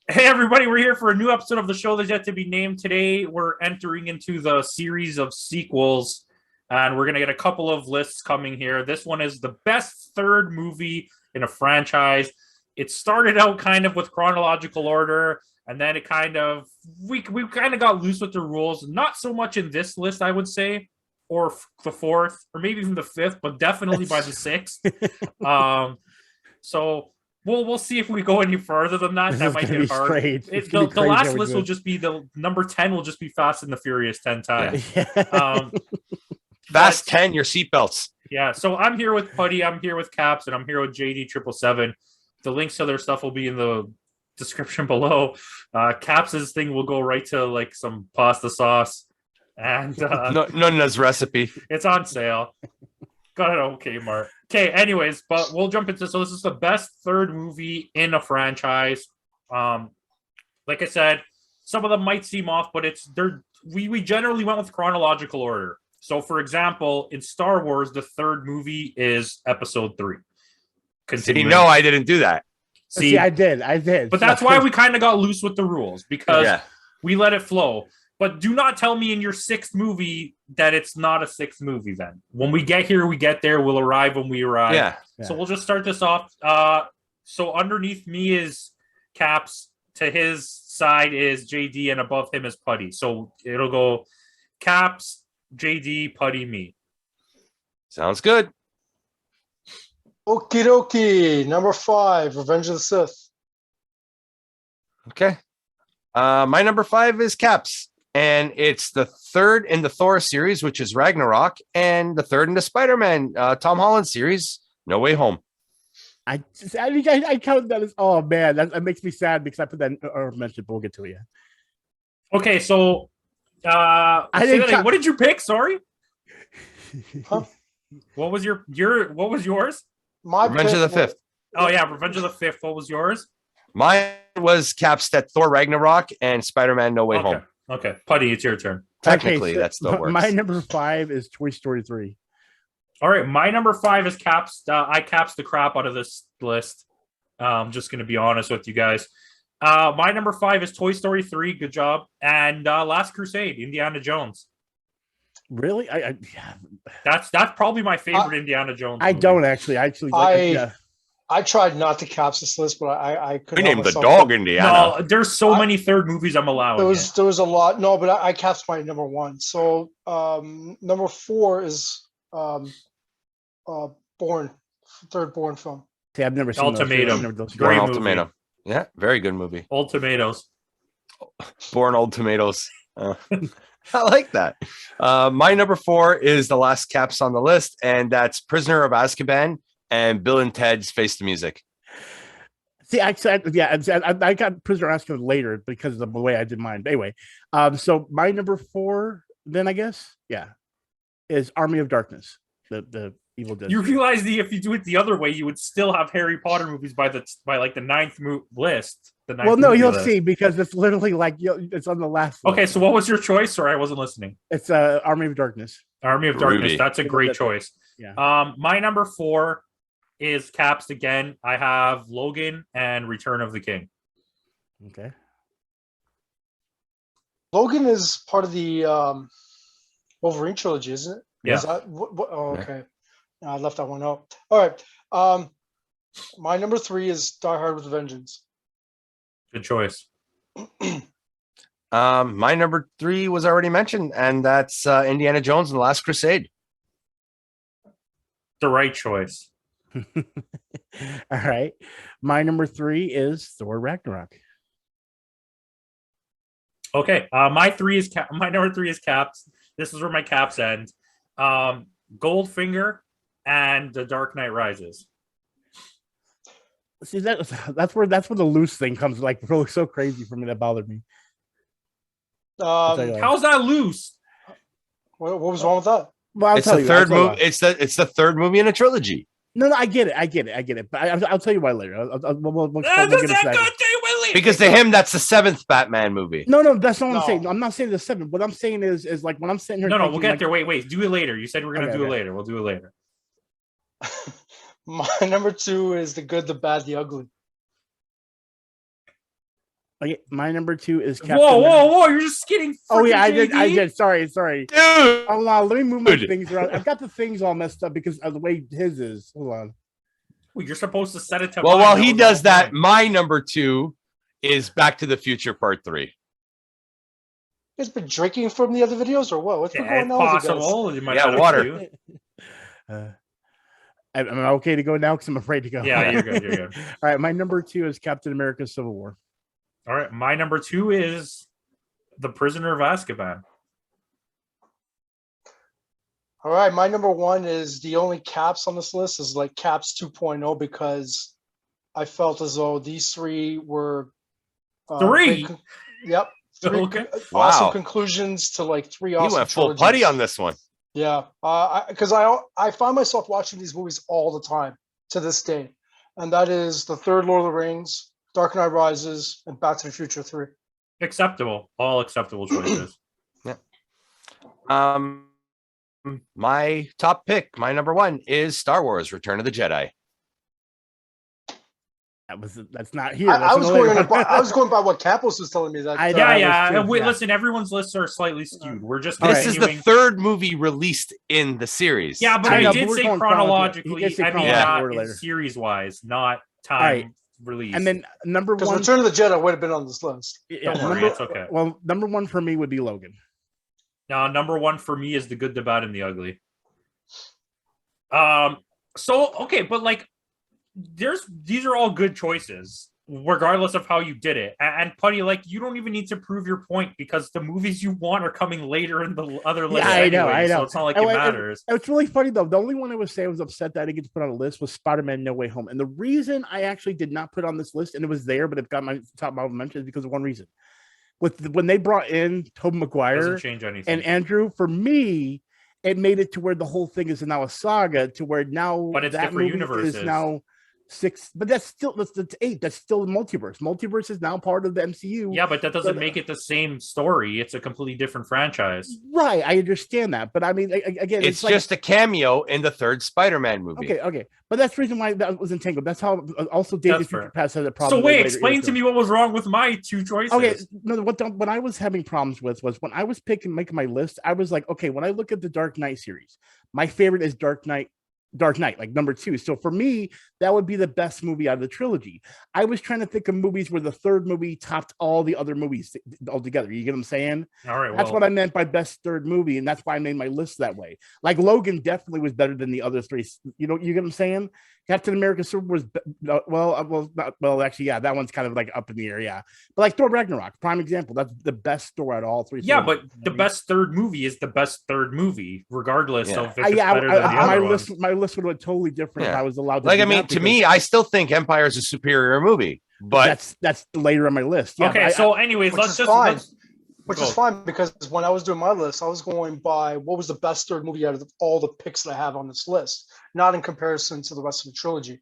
Hey everybody, we're here for a new episode of the show that's yet to be named. Today we're entering into the series of sequels, and we're gonna get a couple of lists coming here. This one is the best third movie in a franchise. It started out kind of with chronological order, and then it kind of we kind of got loose with the rules. Not so much in this list, I would say, or the fourth, or maybe even the fifth, but definitely by the sixth. So we'll see if we go any further than that. That might get hard. The last list will just be the number 10 will just be Fast and the Furious 10 times. Yeah. Fast 10, your seatbelts. Yeah. So I'm here with Putty, I'm here with Caps, and I'm here with JD777. The links to their stuff will be in the description below. Caps's thing will go right to like some pasta sauce. And Nunna's recipe. It's on sale. Got it. Okay, Mark. Okay, anyways, but we'll jump into so this is the best third movie in a franchise. Like I said, some of them might seem off, but we generally went with chronological order. So for example, in Star Wars, the third movie is episode 3. Did he know I didn't do that? See, I did. But that's why we kind of got loose with the rules because we let it flow. But do not tell me in your 6th movie that it's not a 6th movie then. When we get here, we get there. We'll arrive when we arrive. Yeah. So we'll just start this off. So underneath me is Caps. To his side is JD, and above him is Putty. So it'll go Caps, JD, Putty, me. Sounds good. Okie dokie. Number 5, Revenge of the Sith. Okay. My number 5 is Caps. And it's the third in the Thor series, which is Ragnarok, and the third in the Spider-Man Tom Holland series, No Way Home. I count that as that makes me sad because I put that or mentioned, but we'll get to it. Yeah. Okay, so what did you pick? Sorry. Huh? What was what was yours? My Revenge of the Fifth. Oh yeah, Revenge of the Fifth. What was yours? Mine was Caps that Thor Ragnarok and Spider-Man No Way Home. Okay, Putty, it's your turn. Technically, that still works. My number 5 is Toy Story 3. All right, my number 5 is Caps. I caps the crap out of this list. I'm just going to be honest with you guys. My number 5 is Toy Story 3. Good job. And Last Crusade, Indiana Jones. Really? That's probably my favorite Indiana Jones movie. I don't actually. I tried not to caps this list, but I couldn't. We named the dog Indiana. No, there's so many third movies I'm allowing. There was a lot. No, but I caps my number 1. So number 4 is Born, third Born film. See, I've never seen Ultimatum. Born Ultimatum. Yeah, very good movie. Old Tomatoes. Born Old Tomatoes. I like that. My number 4 is the last Caps on the list, and that's Prisoner of Azkaban and Bill and Ted's Face the Music. See, I got Prisoner of Azkaban later because of the way I did mine. Anyway, so my number 4, then I guess, is Army of Darkness, the Evil Dead. You realize if you do it the other way, you would still have Harry Potter movies by like the 9th list. Well, no, you'll see because it's literally like it's on the last. Okay, list. so what was your choice? Sorry, I wasn't listening. It's Army of Darkness. Army of Darkness. That's a great choice. Yeah. My number 4 is Caps again. I have Logan and Return of the King. Okay. Logan is part of the Wolverine trilogy, isn't it? Yeah. Is that, okay. I left that one out. All right. My number 3 is Die Hard with a Vengeance. Good choice. My number 3 was already mentioned, and that's Indiana Jones and the Last Crusade. The right choice. All right. My number 3 is Thor Ragnarok. Okay. My number 3 is Caps. This is where my caps end. Goldfinger and The Dark Knight Rises. See, that's where the loose thing comes like really so crazy for me. That bothered me. How's that loose? What was wrong with that? Well, it's the third movie. It's the third movie in a trilogy. No, I get it. But I'll tell you why later. We'll Because to him, that's the 7th Batman movie. No, that's not what I'm saying. I'm not saying the 7th. What I'm saying is like when I'm sitting here. No, we'll get there. Wait. Do it later. You said we're gonna do it later. We'll do it later. My number 2 is The Good, the Bad, the Ugly. Okay, my number 2 is Captain Whoa, America. whoa, whoa! You're just kidding. Oh yeah, I JD. did. Sorry. Dude, Hold on, let me move my things around. I've got the things all messed up because of the way his is. Hold on. Well, you're supposed to set it to. well, mine. while That he was the does whole that, point. my number 2 is Back to the Future Part 3. You guys been drinking from the other videos or what? What's been Yeah, going it's on with you guys? possible. You might Yeah, not have water. to. Am I okay to go now? Because I'm afraid to go. Yeah, you're good. You're good. All right, my number 2 is Captain America: Civil War. All right, my number 2 is The Prisoner of Azkaban. All right, my number 1 is the only caps on this list is like caps 2.0 because I felt as though these 3 were Three? Yep. 3 Okay. awesome Wow. conclusions to like 3 He awesome went full trilogies. putty on this one. Yeah, because I find myself watching these movies all the time to this day, and that is the third Lord of the Rings, Dark Knight Rises, and Back to the Future 3. Acceptable. All acceptable choices. My top pick, my number 1 is Star Wars: Return of the Jedi. That's not here. I That's was another going one. I was going by what Campos was telling me that. I- Yeah, was yeah. too, Wait, yeah. listen, everyone's lists are slightly skewed. We're just This is the continuing. third movie released in the series. Yeah, but I I, know, did but we're say going chronologically. He did say I mean, chronological not order later. series-wise, not time right. release. And then number because 1. Return of the Jedi would have been on this list. Yeah, Don't worry, number, it's okay. Well, number 1 for me would be Logan. Number 1 for me is The Good, the Bad, and the Ugly. So okay, but like, these are all good choices, regardless of how you did it. And Putty, like, you don't even need to prove your point because the movies you want are coming later in the other list. I know. So it's not like it matters. It's really funny though. The only one I was saying was upset that I didn't get to put on a list was Spider-Man: No Way Home. And the reason I actually did not put on this list, and it was there, but it got my top mention, is because of one reason. When they brought in Tobey Maguire Doesn't change anything. and Andrew, for me, it made it to where the whole thing is now a saga, to where now But it's that different movie universes. is now 6, but that's 8. That's still the multiverse. Multiverse is now part of the MCU. Yeah, but that doesn't So- make it the same story. It's a completely different franchise. Right, I understand that, but I mean, again, It's like, just a cameo in the third Spider-Man movie. okay, but that's the reason why that was entangled. That's how also Days of That's Future fair. Past has a problem. So with wait, later explain eras. to me what was wrong with my 2 choices. Okay, no, what I was having problems with was when I was making my list. I was like, okay, when I look at the Dark Knight series, my favorite is Dark Knight, like number 2. So for me, that would be the best movie out of the trilogy. I was trying to think of movies where the third movie topped all the other movies altogether. You get what I'm saying? All right, That's what I meant by best third movie, and that's why I made my list that way. Like Logan definitely was better than the other 3. You get what I'm saying? Captain America Civil War was actually, yeah, that one's kind of like up in the air, yeah. But like Thor Ragnarok, prime example. That's the best story out of all 3. Yeah, but trilogies, the best third movie is the best third movie, regardless Yeah. of if it's better than the my other list, ones. my list would have been totally different if Yeah. I was allowed to. Like, do I mean, that to because me, I still think Empire is a superior movie, but that's later on my list. Yeah, Okay, but so anyways, Which let's is just fine. let's- Which Go. is fine because when I was doing my list, I was going by what was the best third movie out of all the picks that I have on this list, not in comparison to the rest of the trilogy.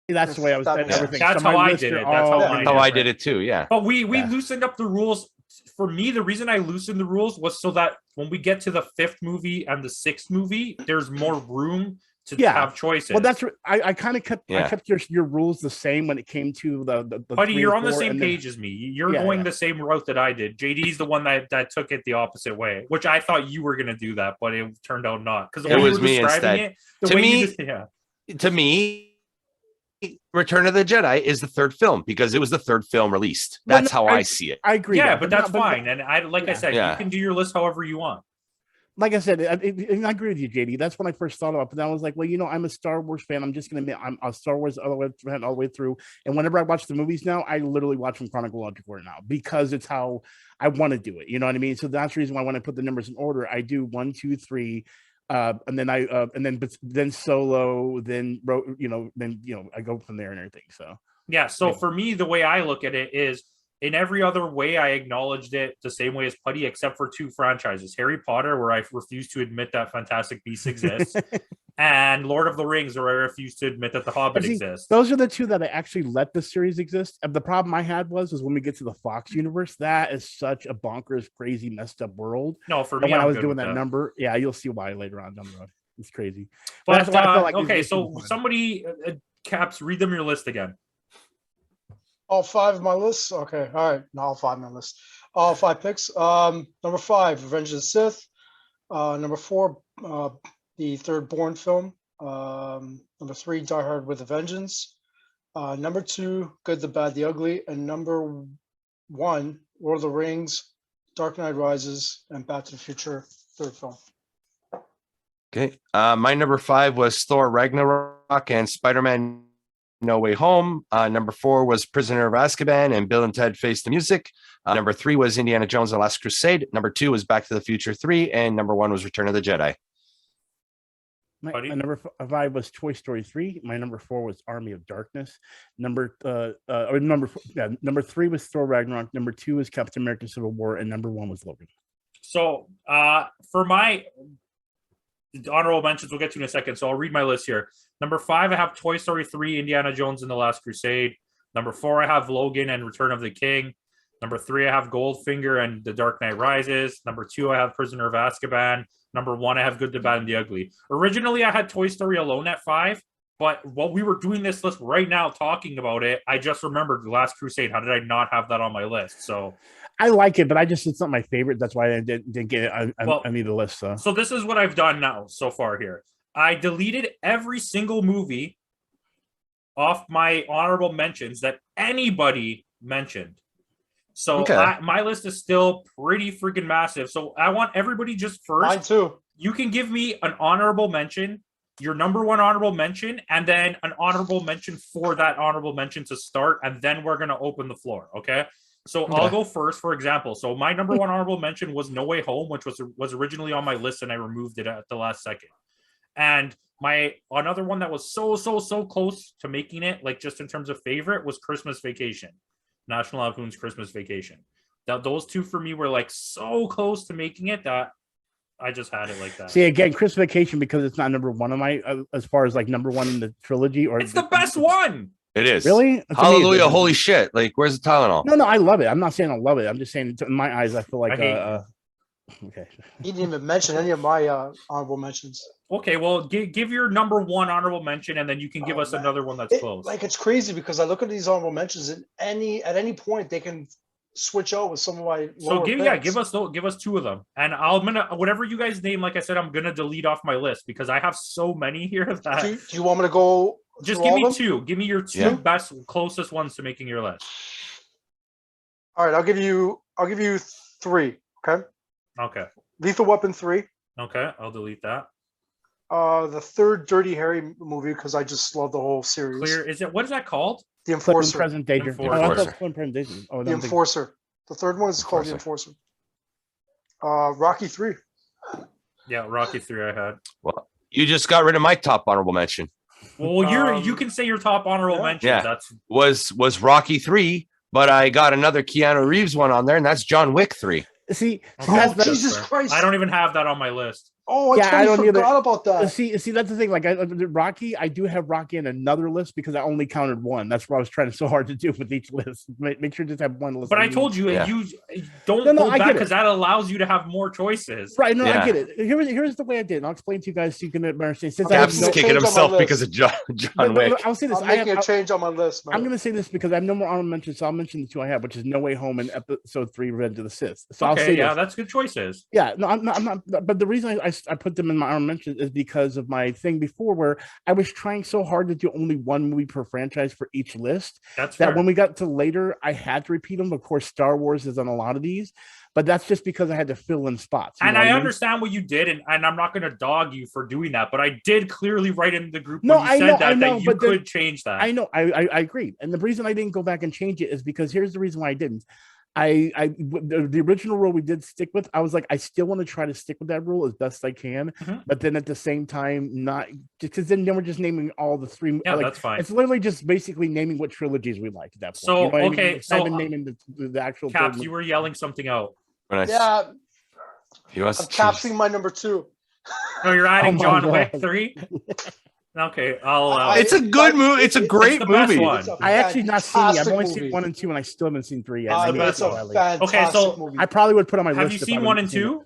that's the way I was. That And makes everything. sense. That's So my how I lists did are it. That's how all mine how is. I did it too. Yeah. But we Yeah. loosened up the rules. For me, the reason I loosened the rules was so that when we get to the 5th movie and the 6th movie, there's more room to Yeah. have choices. Well, that's I kind of kept Yeah. I kept your rules the same when it came to the Buddy, 3 you're and on the 4, same and then- page as me. You're Yeah, going yeah. the same route that I did. JD's the one that took it the opposite way, which I thought you were going to do that, but it turned out not. Because It was me instead. To me- yeah. To me, Return of the Jedi is the third film because it was the third film released. Well, That's no, how I see it. I agree. Yeah, that, but that's not- fine. And I like I Yeah. said, Yeah. you can do your list however you want. Like I said, and I agree with you, JD. That's when I first thought about it. But then I was like, well, I'm a Star Wars fan. I'm just going to admit I'm a Star Wars fan all the way through. And whenever I watch the movies now, I literally watch them chronological now because it's how I want to do it. You know what I mean? So that's the reason why when I put the numbers in order, I do 1, 2, 3, and then Solo, then I go from there and everything. So Yeah. So Yeah. for me, the way I look at it is in every other way, I acknowledged it the same way as Putty, except for 2 franchises: Harry Potter, where I refuse to admit that Fantastic Beasts exists, and Lord of the Rings, where I refuse to admit that The Hobbit See, exists. those are the 2 that I actually let the series exist. And the problem I had was when we get to the Fox universe, that is such a bonkers, crazy, messed up world. No, for And me, when I'm I was good doing with that number, yeah, you'll see why later on down the road. It's crazy. But that's why I felt like okay, it's so fun. somebody, Caps, read them your list again. All 5 of my lists. Okay, all right. Not all 5 of my list. All 5 picks. Number 5, Revenge of the Sith. Number 4, the third Bourne film. Number 3, Die Hard with a Vengeance. Number 2, Good, the Bad, the Ugly, and number 1, Lord of the Rings, Dark Knight Rises, and Back to the Future third film. Okay. My number 5 was Thor Ragnarok and Spider-Man No Way Home. Number 4 was Prisoner of Azkaban and Bill and Ted Face the Music. Number 3 was Indiana Jones and the Last Crusade. Number 2 was Back to the Future 3. And number 1 was Return of the Jedi. My number 5 was Toy Story 3. My number 4 was Army of Darkness. Number 3 was Thor Ragnarok. Number 2 was Captain America: Civil War, and number 1 was Logan. So for my honorable mentions, we'll get to in a second. So I'll read my list here. Number 5, I have Toy Story 3, Indiana Jones and the Last Crusade. Number 4, I have Logan and Return of the King. Number 3, I have Goldfinger and The Dark Knight Rises. Number 2, I have Prisoner of Azkaban. Number 1, I have Good, the Bad, and the Ugly. Originally, I had Toy Story alone at 5, but while we were doing this list right now, talking about it, I just remembered The Last Crusade. How did I not have that on my list? So I like it, but it's not my favorite. That's why I didn't get it. I need the list. So this is what I've done now so far here. I deleted every single movie off my honorable mentions that anybody mentioned. So my list is still pretty freaking massive. So I want everybody just first. Mine too. You can give me an honorable mention, your number 1 honorable mention, and then an honorable mention for that honorable mention to start, and then we're going to open the floor, okay? So I'll go first, for example. So my number 1 honorable mention was No Way Home, which was originally on my list, and I removed it at the last second. And my another one that was so close to making it, like just in terms of favorite, was Christmas Vacation. National Lampoon's Christmas Vacation. Those two for me were like so close to making it that I just had it like that. See, again, Christmas Vacation, because it's not number 1 of my as far as like number 1 in the trilogy, or it's the best one. It is. Really? Hallelujah. Holy shit. Like, where's the Tylenol? No, I love it. I'm not saying I love it. I'm just saying in my eyes, I feel like okay. He didn't even mention any of my honorable mentions. Okay, well, give your number 1 honorable mention, and then you can give us another one that's close. Like, it's crazy because I look at these honorable mentions, and at any point they can switch out with some of my. So give us 2 of them, and I'm gonna whatever you guys name. Like I said, I'm gonna delete off my list because I have so many here that. Do you want me to go? Just give me 2. Give me your 2 best, closest ones to making your list. All right, I'll give you 3. Okay. Okay. Lethal Weapon 3. Okay, I'll delete that. The third Dirty Harry movie, because I just love the whole series. What is that called? The Enforcer. Present Danger. Enforcer. The Enforcer. The third one is called The Enforcer. Rocky 3. Yeah, Rocky 3 I had. Well, you just got rid of my top honorable mention. Well, you can say your top honorable mention. Yeah, that's was Rocky 3, but I got another Keanu Reeves one on there, and that's John Wick 3. See, Jesus Christ! I don't even have that on my list. Oh, I totally forgot about that. See, that's the thing. Like, Rocky, I do have Rocky in another list because I only counted 1. That's what I was trying so hard to do with each list. Make sure to just have 1 list. But I told you, you don't go back because that allows you to have more choices. Right? No, I get it. Here's the way I did. And I'll explain to you guys so you can understand. Since Cap's kicking himself because of John Wick. I'll say this. I'm making a change on my list, man. I'm going to say this because I have no more honorable mentions, so I'll mention the 2 I have, which is No Way Home and Episode 3, Revenge of the Sith. So I'll say that's good choices. Yeah, no, I'm not. But the reason I put them in my honorable mentions is because of my thing before, where I was trying so hard to do only 1 movie per franchise for each list. That's that fair. When we got to later, I had to repeat them. Of course, Star Wars is on a lot of these, but that's just because I had to fill in spots. And I understand what you did, and I'm not going to dog you for doing that, but I did clearly write in the group when you said that you could change that. I know, I agree. And the reason I didn't go back and change it is because here's the reason why I didn't. The original rule we did stick with, I was like, I still want to try to stick with that rule as best I can, but then at the same time, not because then we're just naming all the 3. Yeah, that's fine. It's literally just basically naming what trilogies we like at that point. So, you know okay, I mean? So I've been naming the actual. Caps, you were yelling something out. Yeah, I'm capsing my number 2. Oh, you're adding John Wick 3? Okay, I'll. It's a good movie. It's a great movie. I actually not seen it. I've only seen 1 and 2, and I still haven't seen 3 yet. It's a fantastic movie. I probably would put on my list. Have you seen 1 and 2?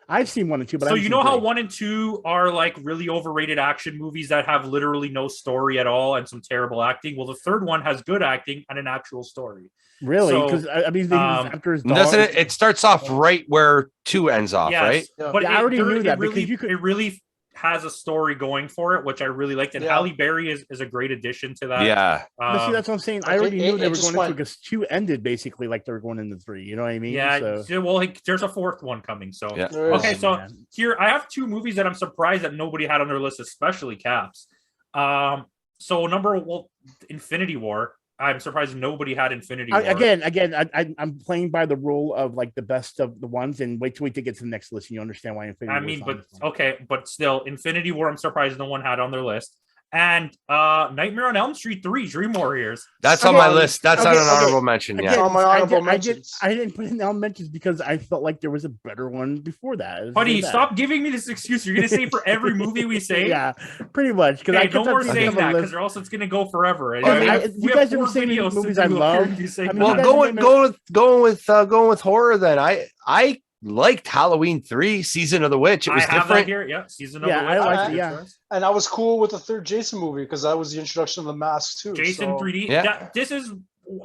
I've seen 1 and 2, but I So haven't you seen know how 3. 1 and 2 are like really overrated action movies that have literally no story at all and some terrible acting? Well, the third one has good acting and an actual story. Really? So, Because I mean, after his dog. Doesn't it? It starts off right where 2 ends off, yes, right? Yeah. but Yeah, I already knew that really, because you could- it really has a story going for it, which I really liked. And Yeah. Halle Berry is a great addition to that. Yeah. But see, that's what I'm saying. I like, already knew it they were just going into went- because 2 ended basically like they were going into 3. You know what I mean? yeah. So, Well, like, there's a 4th one coming. So Yeah. There is. okay, so man. here I have 2 movies that I'm surprised that nobody had on their list, especially Caps. So Infinity War. I'm surprised nobody had Infinity War. I'm playing by the rule of like the best of the ones, and wait till we get to the next list, and you understand why Infinity. I War mean, is but on this one. okay, but still, Infinity War. I'm surprised no one had on their list. And Nightmare on Elm Street 3, Dream Warriors. That's Okay, on my list. That's okay, on an okay. honorable mention. Again, Yeah. on my honorable mentions. I didn't put it in the honorable mentions because I felt like there was a better one before that. Buddy, stop giving me this excuse. You're gonna say for every movie we say. Yeah, pretty much. Because Okay, no more saying that because or else it's gonna go forever. And you guys ever seen any movies I love? Well, going with horror then. I liked Halloween 3, Season of the Witch. It was I have different. that here. Yeah, Season of Yeah, the I Witch. liked it, Good yeah. choice. And I was cool with the third Jason movie because that was the introduction of the mask too. Jason so, 3D. Yeah. This is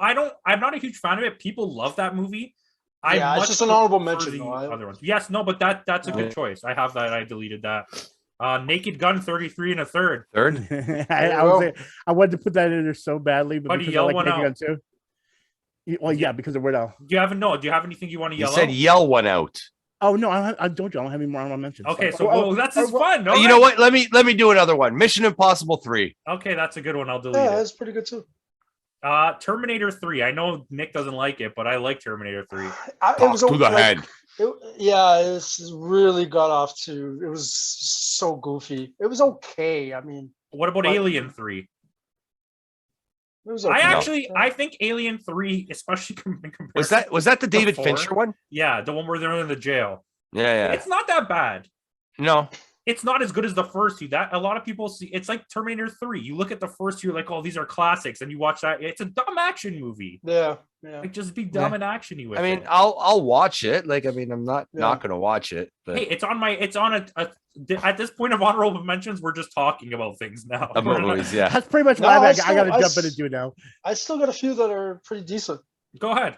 I'm not a huge fan of it. People love that movie. Yeah, it's just an honorable prefer mention, the though. other ones. Yes, no, but that's a good choice. I have that. I deleted that. Naked Gun 33 and a third. Third. I wanted to put that in there so badly, but Buddy, because yell I like one Naked out. Gun too. Well, yeah, because of Weird Al. Do you have anything you want to You yell said out? yell one out. Oh no, I don't. I don't have any more honorable mentions. Okay, so Well, that's just fun. You know what? Let me do another one. Mission Impossible 3. Okay, that's a good one. I'll delete Yeah, it. that's pretty good too. Terminator 3. I know Nick doesn't like it, but I like Terminator 3. Talk to the head. It's really got off to. It was so goofy. It was okay. I mean, What about But- Alien 3? it was okay. I think Alien 3, especially in comparison. Was that the David four? Fincher one? Yeah, the one where they're in the jail. Yeah. It's not that bad. No. It's not as good as the first two. That a lot of people see. It's like Terminator 3. You look at the first two, you're like, oh, these are classics, and you watch that. It's a dumb action movie. Yeah. Like just be dumb and actiony with I mean, it. I'll watch it. Like, I mean, I'm not Yeah. gonna watch it, but Hey, it's on at this point of honorable mentions, we're just talking about things now. about movies, yeah. That's pretty much No, why I I still- got to I jump in s- and do it now. I still got a few that are pretty decent. Go ahead.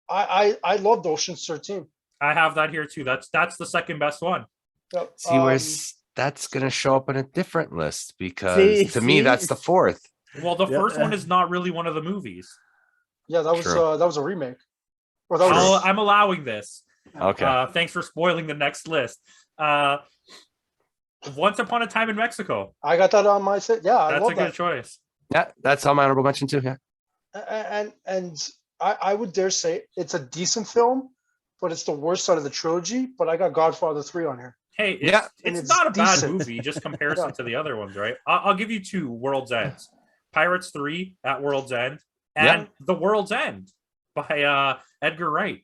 I loved Ocean's 13. I have that here too. That's the second best one. Yep. See, where's that's gonna show up on a different list because to me that's the fourth. Well, the Yeah. first one is not really one of the movies. Yeah, that was True. that was a remake. Or that was I'm allowing this. Okay. Thanks for spoiling the next list. Once Upon a Time in Mexico. I got that on my set. Yeah, I That's love a good that. choice. Yeah, that's on my honorable mention too. Yeah. And I would dare say it's a decent film, but it's the worst out of the trilogy. But I got Godfather 3 on here. Hey, Yeah. it's It's not a bad decent. movie, just comparison Yeah. to the other ones, right? I'll give you two: World's End, Pirates 3 at World's End, and Yeah. The World's End by Edgar Wright.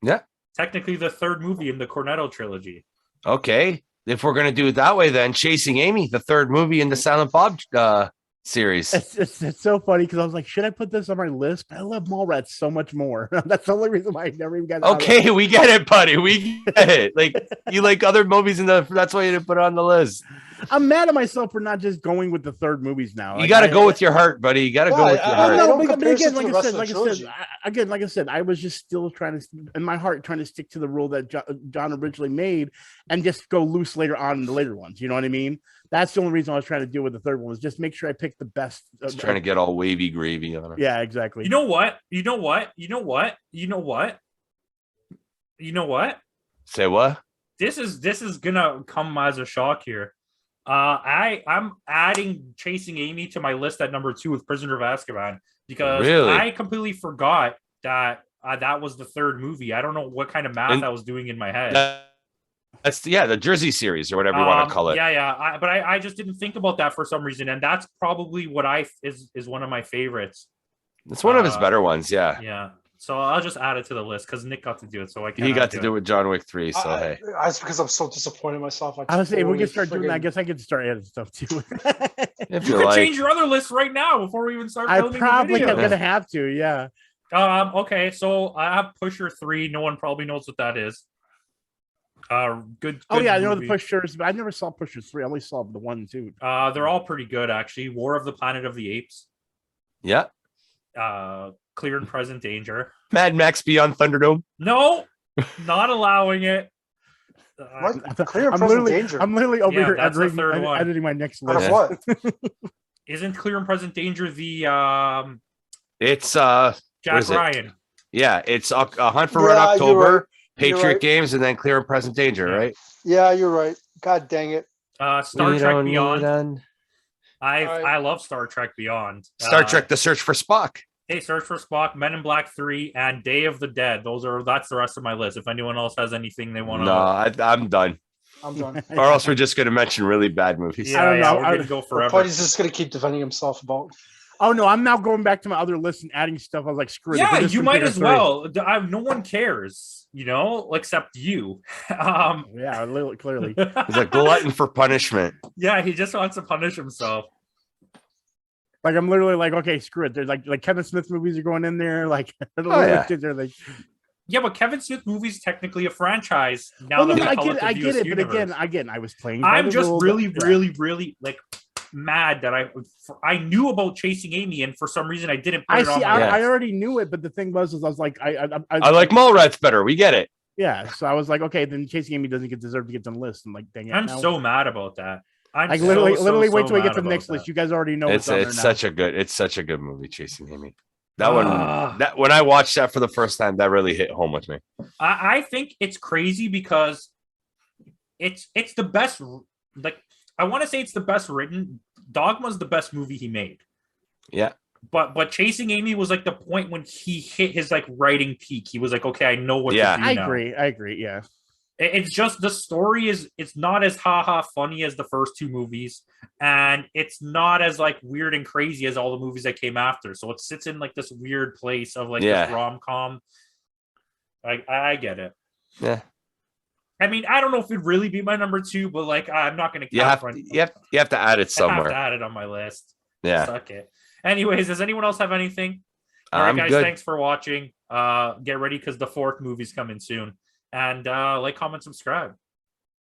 Yeah. Technically, the third movie in the Cornetto trilogy. Okay. If we're gonna do it that way, then Chasing Amy, the third movie in the Silent Bob series. It's so funny because I was like, should I put this on my list? But I love Mallrats so much more. That's the only reason why I never even got it on there. Okay, we get it, buddy. We get it. Like you like other movies in the. That's why you didn't put it on the list. I'm mad at myself for not just going with the third movies now. You Like, got to I- go with your heart, buddy. You got to go with your I heart. don't No, but compare again, it to like the I rest said, of like the I said, trilogy. like I said, I was just still trying to, in my heart, trying to stick to the rule that John originally made, and just go loose later on in the later ones. You know what I mean? That's the only reason I was trying to deal with the third one was just make sure I pick the best. Just trying to get all wavy gravy on it. Yeah, exactly. You know what? You know what? You know what? You know what? You know what? Say what? This is gonna come as a shock here. I'm adding Chasing Amy to my list at number 2 with Prisoner of Azkaban because Really? I completely forgot that that was the third movie. I don't know what kind of math And- I was doing in my head. That's the Jersey series or whatever you want to call it. Yeah. But I just didn't think about that for some reason, and that's probably what is one of my favorites. It's one of his better ones. Yeah. Yeah. So I'll just add it to the list because Nick got to do it, so I can't. He got to do it with John Wick 3. So hey. That's because I'm so disappointed in myself. I was saying, if we totally can start doing that, I friggin- guess I could start adding stuff too. If You you could like. change your other list right now before we even start I filming probably the am video. gonna have to. Yeah. Okay, so I have Pusher 3. No one probably knows what that is. Good. Oh yeah, I know movie. the Pushers, but I never saw Pushers 3. I only saw the 1 and 2. They're all pretty good actually. War of the Planet of the Apes. Yeah. Clear and Present Danger. Mad Max Beyond Thunderdome. No, not allowing it. What? Clear and I'm present literally, danger. I'm literally over Yeah, here that's the editing, third one. editing my next Out list. of what? Isn't Clear and Present Danger the It's Jack is it? Ryan? yeah, it's a Hunt for Red Yeah, you're October, right. Patriot right. Games, and then Clear and Present Danger, Yeah. right? Yeah, you're right. God dang it. Star Trek Beyond. Alright. I love Star Trek Beyond. Star Trek: The Search for Spock. Hey, Search for Spock, Men in Black 3, and Day of the Dead. That's the rest of my list. If anyone else has anything they want to, No, I'm done. I'm done. Or else we're just going to mention really bad movies. yeah, I don't know. we're gonna go forever. Putty's just gonna keep defending himself about. Oh no, I'm now going back to my other list and adding stuff. I was like, screw it. Yeah, If it is you from might Theater as 3. well. No one cares, except you. Yeah, clearly. He's a glutton for punishment. Yeah, he just wants to punish himself. Like I'm literally like, okay, screw it. There's like Kevin Smith movies are going in there. Like, yeah. they're like, Yeah, but Kevin Smith movies technically a franchise now. oh, no, that we I call get it, the I get US it. But universe. again, I was playing. by I'm the just rules. really, Yeah. really like mad that I knew about Chasing Amy, and for some reason I didn't put I it on see. my list. I already knew it, but the thing was, is I was like, I like Mallrats better. We get it. Yeah, so I was like, okay, then Chasing Amy doesn't deserve to get on the list. I'm like, dang it. I'm now- so mad about that. I'm like so, literally so wait till we mad get to the about next that. list. You guys already know It's what's on there now. it's such a good movie, Chasing Amy. That one, Ah. that when I watched that for the first time, that really hit home with me. I think it's crazy because it's the best. Like I want to say it's the best written. Dogma's the best movie he made. Yeah. But Chasing Amy was like the point when he hit his like writing peak. He was like, okay, I know what Yeah. to do I now. agree. Yeah. It's just the story it's not as haha funny as the first two movies, and it's not as like weird and crazy as all the movies that came after. So it sits in like this weird place of like Yeah. this rom-com. I get it. Yeah. I mean, I don't know if it'd really be my number 2, but like I'm not gonna You have front. to, you have to add it I have to somewhere. add it on my list. Yeah. Suck it. Anyways, does anyone else have anything? All right, I'm guys, good. thanks for watching. Get ready because the 4th movie's coming soon. And like, comment, subscribe.